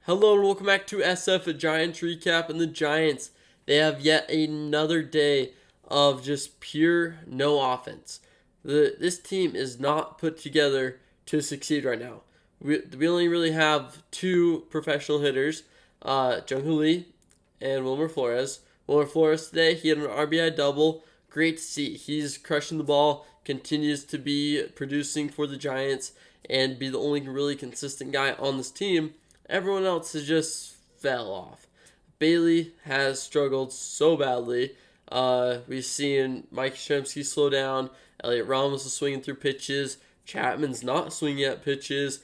Hello and welcome back to SF, a Giants recap. And the Giants, they have yet another day of just pure no offense. This team is not put together to succeed right now. We only really have two professional hitters, Jung-Hoo Lee and Wilmer Flores. Wilmer Flores today, he had an RBI double. Great to see. He's crushing the ball, continues to be producing for the Giants, and be the only really consistent guy on this team. Everyone else has just fell off. Bailey has struggled so badly. We've seen Mike Yastrzemski slow down. Elliot Ramos is swinging through pitches. Chapman's not swinging at pitches.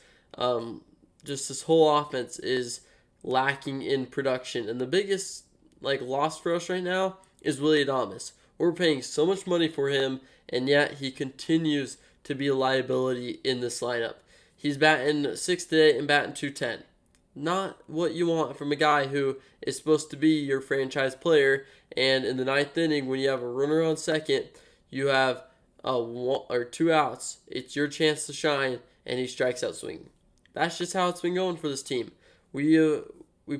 Just this whole offense is lacking in production. And the biggest loss for us right now is Willy Adames. We're paying so much money for him, and yet he continues to be a liability in this lineup. He's batting 6 today and batting 210. Not what you want from a guy who is supposed to be your franchise player. And in the ninth inning, when you have a runner on second, you have one or two outs. It's your chance to shine, and he strikes out swinging. That's just how it's been going for this team. We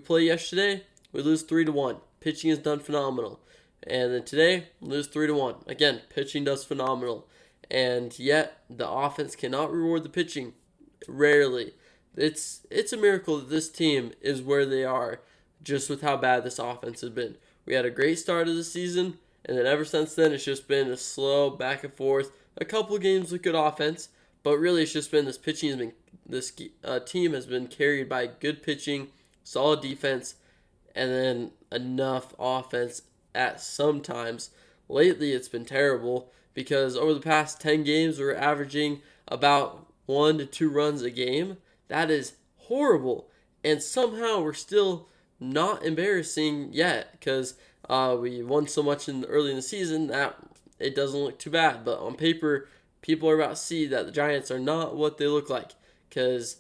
play yesterday, we lose 3-1. Pitching is done phenomenal, and then today we lose 3-1. Again, pitching does phenomenal, and yet the offense cannot reward the pitching. Rarely. It's a miracle that this team is where they are, just with how bad this offense has been. We had a great start of the season, and then ever since then, it's just been a slow back and forth. A couple of games with good offense, but really it's just been this team has been carried by good pitching, solid defense, and then enough offense at some times. Lately, it's been terrible because over the past 10 games, we're averaging about 1 to 2 runs a game. That is horrible, and somehow we're still not embarrassing yet because we won so much early in the season that it doesn't look too bad. But on paper, people are about to see that the Giants are not what they look like because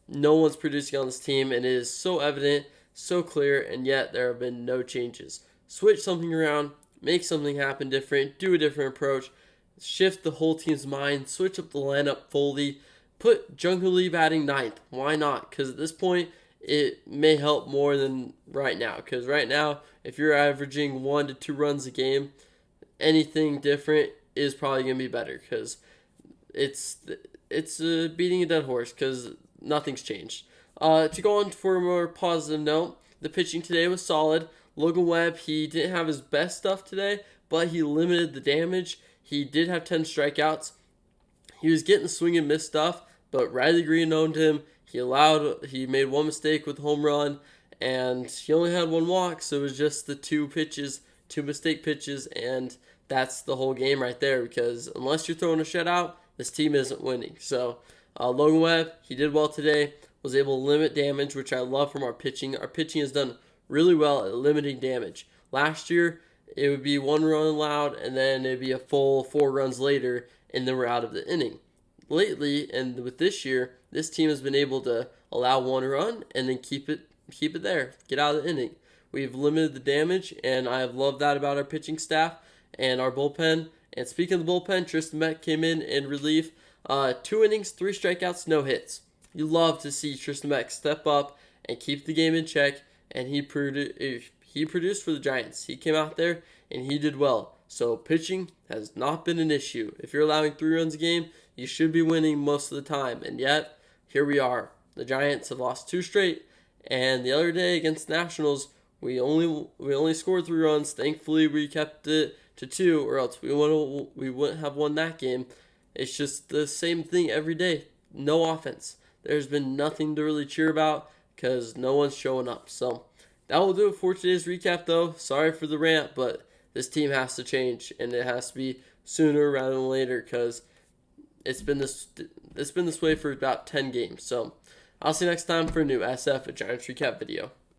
no one's producing on this team, and it is so evident, so clear, and yet there have been no changes. Switch something around, make something happen different, do a different approach, shift the whole team's mind, switch up the lineup fully. Put Jung-Hoo Lee batting ninth. Why not? Because at this point, it may help more than right now. Because right now, if you're averaging 1 to 2 runs a game, anything different is probably going to be better. Because it's beating a dead horse because nothing's changed. To go on for a more positive note, the pitching today was solid. Logan Webb, he didn't have his best stuff today, but he limited the damage. He did have 10 strikeouts. He was getting swing and miss stuff, but Riley Green owned him. He made one mistake with home run, and he only had one walk, so it was just the two mistake pitches, and that's the whole game right there, because unless you're throwing a shutout, this team isn't winning. So Logan Webb, he did well today, was able to limit damage, which I love from our pitching. Our pitching has done really well at limiting damage. Last year, it would be 1 run allowed, and then it would be a full 4 runs later, and then we're out of the inning. Lately, and with this year, this team has been able to allow 1 run and then keep it there, get out of the inning. We've limited the damage, and I have loved that about our pitching staff and our bullpen. And speaking of the bullpen, Tristan Beck came in relief. 2 innings, 3 strikeouts, no hits. You love to see Tristan Beck step up and keep the game in check, and he produced for the Giants. He came out there and he did well. So pitching has not been an issue. If you're allowing 3 runs a game, you should be winning most of the time. And yet, here we are. The Giants have lost 2 straight. And the other day against Nationals, we only scored 3 runs. Thankfully, we kept it to 2, or else we wouldn't have won that game. It's just the same thing every day. No offense. There's been nothing to really cheer about because no one's showing up. So that will do it for today's recap, though. Sorry for the rant, but this team has to change, and it has to be sooner rather than later because it's been this way for about 10 games. So I'll see you next time for a new SF, a Giants recap video.